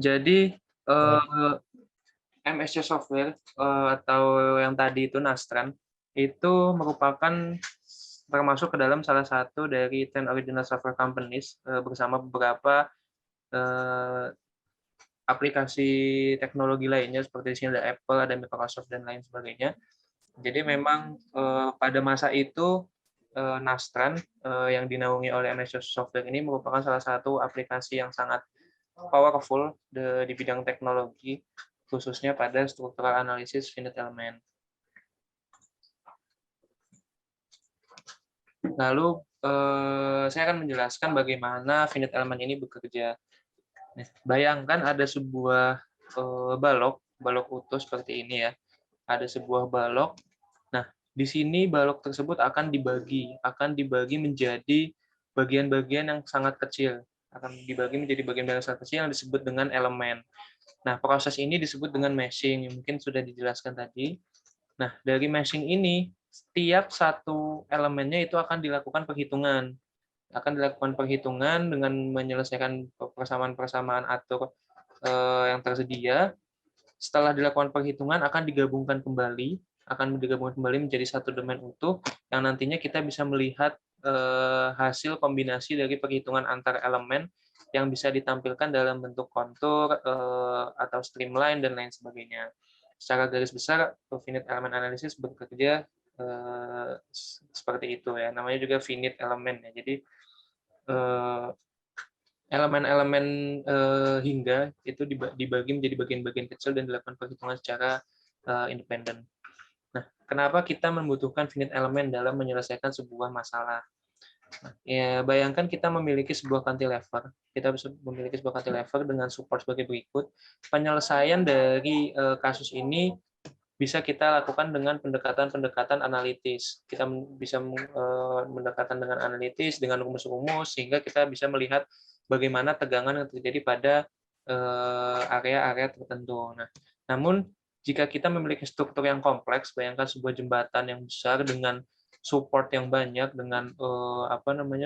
Jadi, Baik. MSC Software, atau yang tadi itu Nastran, itu merupakan termasuk ke dalam salah satu dari 10 original software companies, bersama beberapa, eee, aplikasi teknologi lainnya seperti di sini ada Apple, ada Microsoft dan lain sebagainya. Jadi memang, pada masa itu, Nastran, yang dinaungi oleh MSC Software ini merupakan salah satu aplikasi yang sangat powerful di bidang teknologi, khususnya pada structural analysis finite element. Lalu, saya akan menjelaskan bagaimana finite element ini bekerja. Nah, bayangkan ada sebuah, balok, balok utuh seperti ini ya. Ada sebuah balok. Nah, di sini balok tersebut akan dibagi menjadi bagian-bagian yang sangat kecil. Akan dibagi menjadi bagian-bagian yang sangat kecil yang disebut dengan elemen. Nah, proses ini disebut dengan meshing, yang mungkin sudah dijelaskan tadi. Nah, dari meshing ini, setiap satu elemennya itu akan dilakukan perhitungan dengan menyelesaikan persamaan-persamaan atur yang tersedia. Setelah dilakukan perhitungan akan digabungkan kembali menjadi satu domain utuh yang nantinya kita bisa melihat hasil kombinasi dari perhitungan antar elemen yang bisa ditampilkan dalam bentuk kontur atau streamline dan lain sebagainya. Secara garis besar, finite element analysis bekerja seperti itu ya. Namanya juga finite element ya. Jadi eh, elemen-elemen hingga itu dibagi menjadi bagian-bagian kecil dan dilakukan perhitungan secara independen. Nah, kenapa kita membutuhkan finite element dalam menyelesaikan sebuah masalah? Nah, ya, bayangkan kita memiliki sebuah cantilever. Kita bisa memiliki sebuah cantilever dengan support sebagai berikut. Penyelesaian dari kasus ini bisa kita lakukan dengan pendekatan-pendekatan analitis. Kita bisa mendekatan dengan analitis, dengan rumus-rumus, sehingga kita bisa melihat bagaimana tegangan yang terjadi pada area-area tertentu. Nah, namun jika kita memiliki struktur yang kompleks, bayangkan sebuah jembatan yang besar dengan support yang banyak, dengan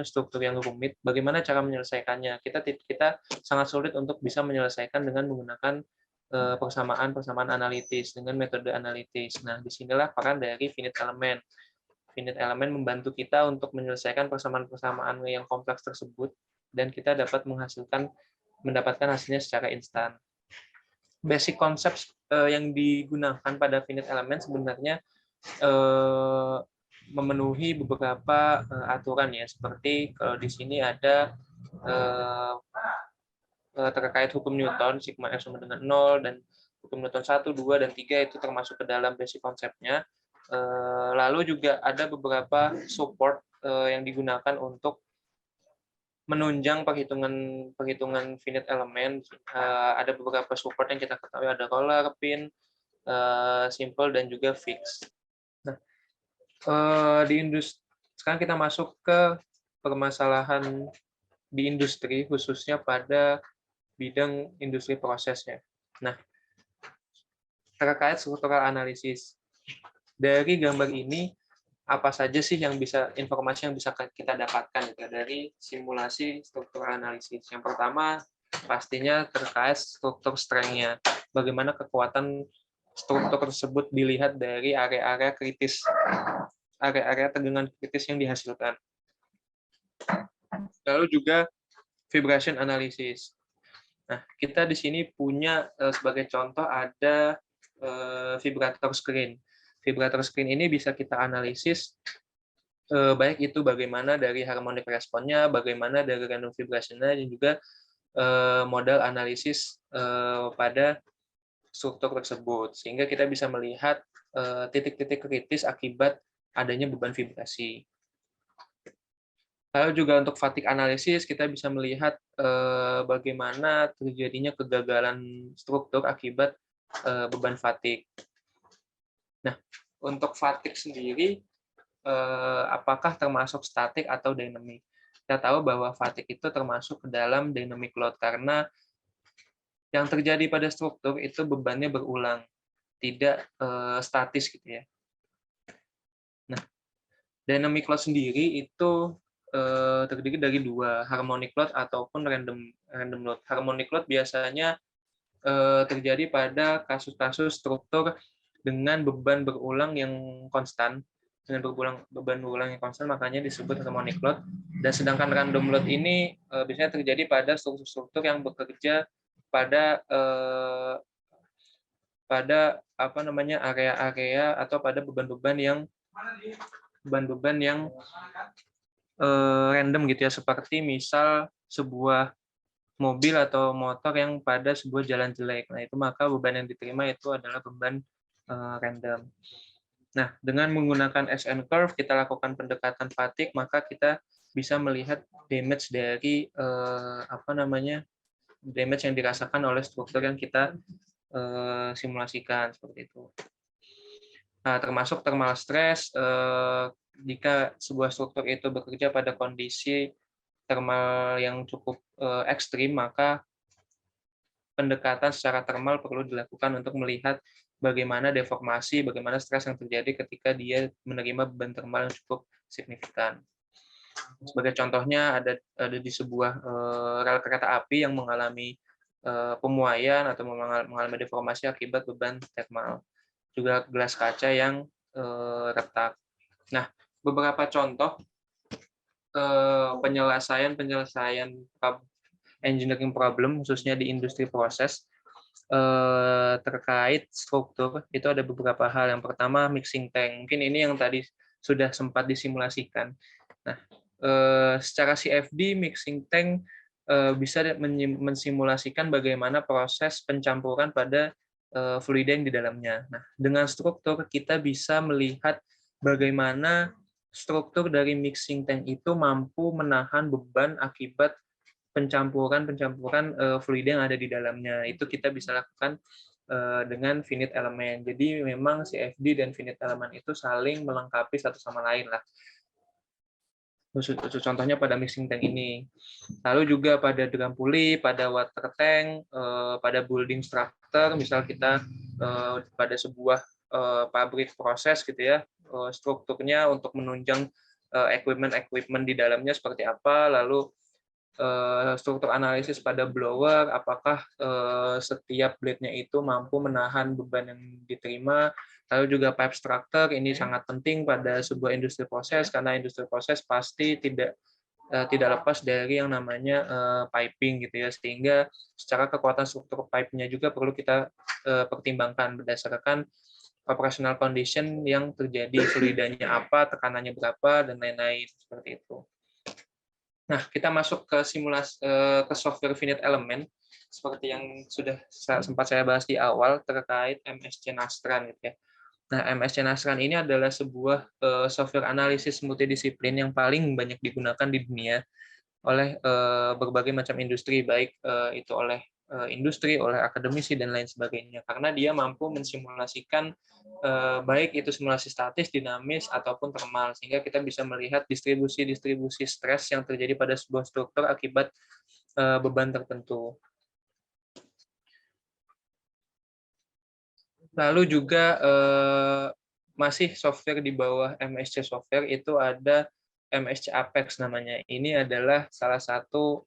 struktur yang rumit, bagaimana cara menyelesaikannya? Kita sangat sulit untuk bisa menyelesaikan dengan menggunakan persamaan-persamaan analitis dengan metode analitis. Nah, disinilah peran dari finite element. Finite element membantu kita untuk menyelesaikan persamaan-persamaan yang kompleks tersebut dan kita dapat mendapatkan hasilnya secara instan. Basic konsep yang digunakan pada finite element sebenarnya memenuhi beberapa aturan ya, seperti kalau di sini ada terkait hukum Newton, sigma F sama dengan 0, dan hukum Newton 1, 2, dan 3 itu termasuk ke dalam basic konsepnya. Lalu juga ada beberapa support yang digunakan untuk menunjang perhitungan finite element. Ada beberapa support yang kita ketahui, ada roller, pin, simple, dan juga fix. Nah, sekarang kita masuk ke permasalahan di industri, khususnya pada bidang industri prosesnya. Nah, terkait struktural analisis. Dari gambar ini, apa saja sih informasi yang bisa kita dapatkan gitu, dari simulasi struktural analisis? Yang pertama, pastinya terkait struktur strength-nya. Bagaimana kekuatan struktur tersebut dilihat dari area-area kritis, area-area tegangan kritis yang dihasilkan. Lalu juga vibration analysis. Nah, kita di sini punya sebagai contoh ada vibrator screen. Vibrator screen ini bisa kita analisis baik itu bagaimana dari harmonic responnya, bagaimana dari random vibration-nya, dan juga modal analisis pada struktur tersebut, sehingga kita bisa melihat titik-titik kritis akibat adanya beban vibrasi. Lalu juga untuk fatigue analysis, kita bisa melihat bagaimana terjadinya kegagalan struktur akibat beban fatigue. Nah, untuk fatigue sendiri, apakah termasuk statik atau dynamic? Kita tahu bahwa fatigue itu termasuk ke dalam dynamic load, karena yang terjadi pada struktur itu bebannya berulang, tidak statis gitu ya. Nah, dynamic load sendiri itu terdiri dari dua, harmonic load ataupun random load. Harmonic load biasanya terjadi pada kasus-kasus struktur dengan beban berulang yang konstan. Dengan beban berulang yang konstan, makanya disebut harmonic load. Dan sedangkan random load ini biasanya terjadi pada struktur-struktur yang bekerja pada apa namanya area-area atau pada beban-beban yang random gitu ya, seperti misal sebuah mobil atau motor yang pada sebuah jalan jelek. Nah, itu maka beban yang diterima itu adalah beban random. Nah, dengan menggunakan SN curve kita lakukan pendekatan fatigue, maka kita bisa melihat damage dari damage yang dirasakan oleh struktur yang kita simulasikan seperti itu. Nah, termasuk thermal stress, jika sebuah struktur itu bekerja pada kondisi thermal yang cukup ekstrim, maka pendekatan secara thermal perlu dilakukan untuk melihat bagaimana deformasi, bagaimana stres yang terjadi ketika dia menerima beban thermal yang cukup signifikan. Sebagai contohnya ada di sebuah rel kereta api yang mengalami pemuaian atau mengalami deformasi akibat beban thermal. Juga gelas kaca yang retak. Nah, beberapa contoh penyelesaian engineering problem khususnya di industri proses terkait struktur itu ada beberapa hal. Yang pertama mixing tank. Mungkin ini yang tadi sudah sempat disimulasikan. Nah, secara CFD mixing tank bisa mensimulasikan bagaimana proses pencampuran pada fluida yang di dalamnya. Nah, dengan struktur kita bisa melihat bagaimana struktur dari mixing tank itu mampu menahan beban akibat pencampuran fluida yang ada di dalamnya. Itu kita bisa lakukan dengan finite element. Jadi memang CFD dan finite element itu saling melengkapi satu sama lain lah. Contohnya pada mixing tank ini. Lalu juga pada drum pulley, pada water tank, pada building structure, misal kita pada sebuah pabrik proses gitu ya, strukturnya untuk menunjang equipment di dalamnya seperti apa, lalu struktur analisis pada blower, apakah setiap blade-nya itu mampu menahan beban yang diterima. Lalu juga pipe structure, ini sangat penting pada sebuah industri proses, karena industri proses pasti tidak lepas dari yang namanya piping gitu ya, sehingga secara kekuatan struktur pipe-nya juga perlu kita pertimbangkan berdasarkan operational condition yang terjadi, fluidanya apa, tekanannya berapa, dan lain-lain seperti itu. Nah, kita masuk ke simulasi ke software finite element seperti yang sudah sempat saya bahas di awal terkait MSC Nastran gitu ya. Nah, MSC Nastran ini adalah sebuah software analisis multidisiplin yang paling banyak digunakan di dunia oleh berbagai macam industri, baik itu oleh industri, oleh akademisi dan lain sebagainya. Karena dia mampu mensimulasikan baik itu simulasi statis, dinamis ataupun thermal, sehingga kita bisa melihat distribusi stres yang terjadi pada sebuah struktur akibat beban tertentu. Lalu juga masih software di bawah MSC software itu ada MSC Apex namanya. Ini adalah salah satu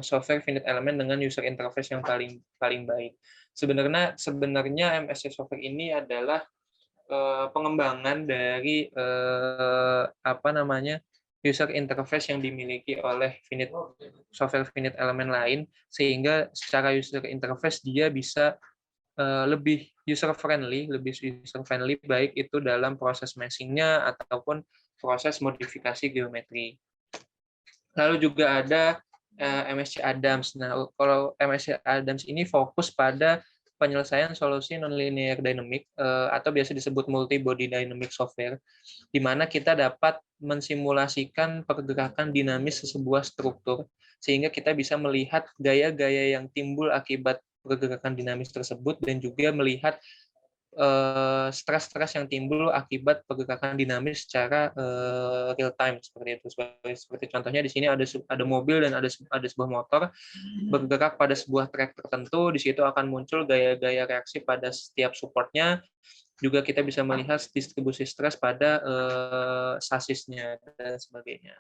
software finite element dengan user interface yang paling baik. Sebenarnya MSC software ini adalah pengembangan dari user interface yang dimiliki oleh software finite element lain, sehingga secara user interface dia bisa lebih user friendly baik itu dalam proses meshing-nya ataupun proses modifikasi geometri. Lalu juga ada MSC Adams. Nah, kalau MSC Adams ini fokus pada penyelesaian solusi nonlinear dynamic atau biasa disebut multi-body dynamic software, di mana kita dapat mensimulasikan pergerakan dinamis sebuah struktur, sehingga kita bisa melihat gaya-gaya yang timbul akibat pergerakan dinamis tersebut dan juga melihat stres-stres yang timbul akibat pergerakan dinamis secara real time seperti itu. Seperti contohnya di sini ada mobil dan ada sebuah motor bergerak pada sebuah trek tertentu. Di situ akan muncul gaya-gaya reaksi pada setiap supportnya. Juga kita bisa melihat distribusi stres pada sasisnya dan sebagainya.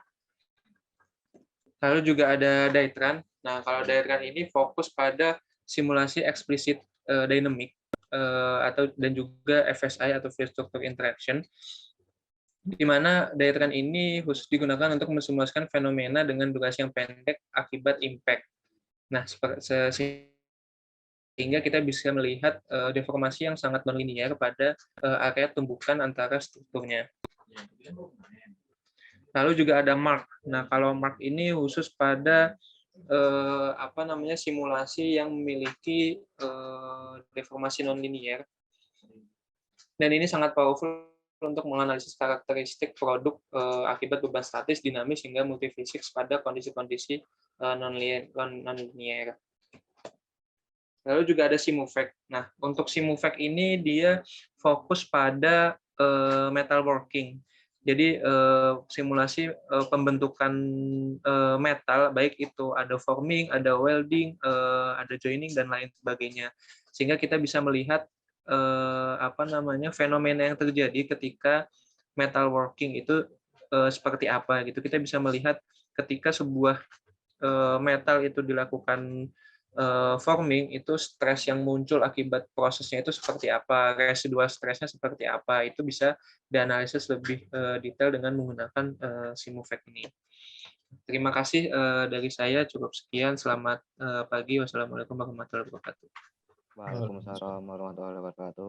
Lalu juga ada Dytran. Nah, kalau Dytran ini fokus pada simulasi explicit dynamic dan juga FSI atau phase structure interaction, di mana diagram ini khusus digunakan untuk mensimulasikan fenomena dengan durasi yang pendek akibat impact. Nah, sehingga kita bisa melihat deformasi yang sangat nonlinear pada area tumbukan antara strukturnya. Lalu juga ada mark. Nah, kalau mark ini khusus pada simulasi yang memiliki deformasi nonlinear. Dan ini sangat powerful untuk menganalisis karakteristik produk akibat beban statis, dinamis, hingga multifisik pada kondisi-kondisi nonlinear. Lalu juga ada Simufek. Nah, untuk Simufek ini dia fokus pada metalworking. Jadi simulasi pembentukan metal, baik itu ada forming, ada welding, ada joining dan lain sebagainya. Sehingga kita bisa melihat fenomena yang terjadi ketika metalworking itu seperti apa gitu. Kita bisa melihat ketika sebuah metal itu dilakukan forming, itu stres yang muncul akibat prosesnya itu seperti apa, residual stresnya seperti apa, itu bisa dianalisis lebih detail dengan menggunakan Simufek ini. Terima kasih dari saya, cukup sekian. Selamat pagi. Wassalamualaikum warahmatullahi wabarakatuh. Waalaikumsalam warahmatullahi wabarakatuh.